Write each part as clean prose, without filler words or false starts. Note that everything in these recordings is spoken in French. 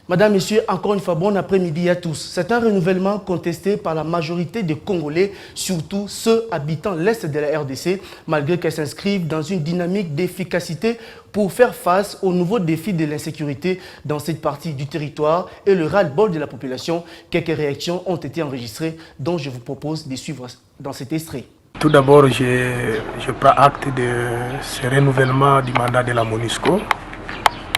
Madame, Messieurs, encore une fois, bon après-midi à tous. C'est un renouvellement contesté par la majorité des Congolais, surtout ceux habitant l'Est de la RDC, malgré qu'elles s'inscrivent dans une dynamique d'efficacité pour faire face aux nouveaux défis de l'insécurité dans cette partie du territoire et le ras-le-bol de la population. Quelques réactions ont été enregistrées, dont je vous propose de suivre dans cet extrait. Tout d'abord, je prends acte de ce renouvellement du mandat de la MONUSCO.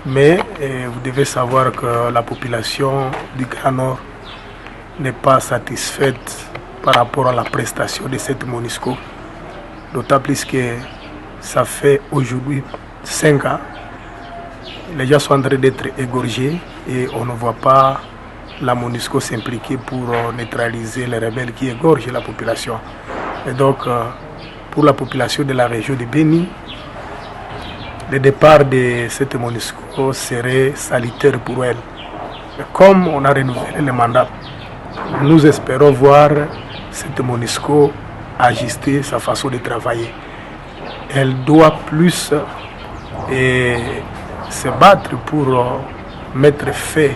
Mais vous devez savoir que la population du Grand Nord n'est pas satisfaite par rapport à la prestation de cette MONUSCO. D'autant plus que ça fait aujourd'hui 5 ans. Les gens sont en train d'être égorgés et on ne voit pas la MONUSCO s'impliquer pour neutraliser les rebelles qui égorgent la population. Et donc, pour la population de la région de Béni, le départ de cette MONUSCO serait salutaire pour elle. Et comme on a renouvelé le mandat, nous espérons voir cette MONUSCO ajuster sa façon de travailler. Elle doit plus se battre pour mettre fin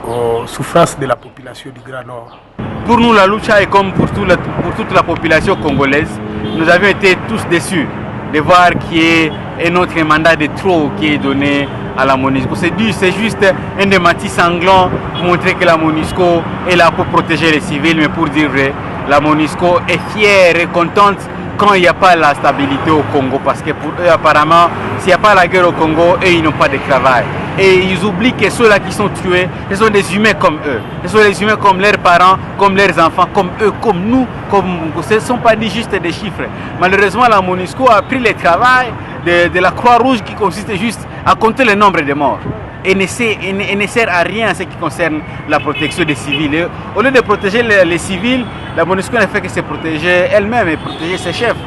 aux souffrances de la population du Grand Nord. Pour nous, la lucha est comme pour toute la population congolaise. Nous avions été tous déçus de voir qu'il y ait un autre mandat de trop qui est donné à la MONUSCO. C'est juste un démenti sanglant pour montrer que la MONUSCO est là pour protéger les civils, mais pour dire vrai, la MONUSCO est fière et contente quand il n'y a pas la stabilité au Congo, parce que pour eux, apparemment, s'il n'y a pas la guerre au Congo, eux, ils n'ont pas de travail. Et ils oublient que ceux-là qui sont tués, ce sont des humains comme eux. Ce sont des humains comme leurs parents, comme leurs enfants, comme eux, comme nous. Ce ne sont pas juste des chiffres. Malheureusement, la MONUSCO a pris le travail de la Croix-Rouge qui consiste juste à compter le nombre de morts. Et ne sert à rien en ce qui concerne la protection des civils. Et au lieu de protéger les civils, la MONUSCO ne fait que se protéger elle-même et protéger ses chefs.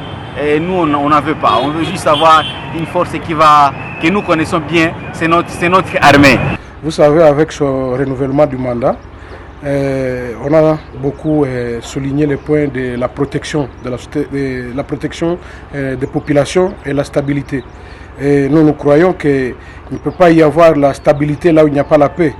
Et nous, on n'en veut pas. On veut juste avoir une force que nous connaissons bien, c'est notre armée. Vous savez, avec ce renouvellement du mandat, on a beaucoup souligné le point de la protection, la protection des populations et la stabilité. Et nous croyons qu'il ne peut pas y avoir la stabilité là où il n'y a pas la paix.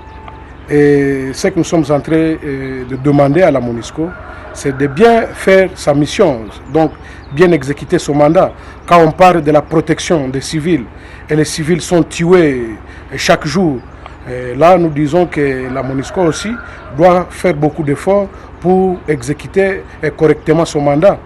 Et ce que nous sommes en train de demander à la MONUSCO, c'est de bien faire sa mission, donc bien exécuter son mandat. Quand on parle de la protection des civils, et les civils sont tués chaque jour, là nous disons que la MONUSCO aussi doit faire beaucoup d'efforts pour exécuter correctement son mandat.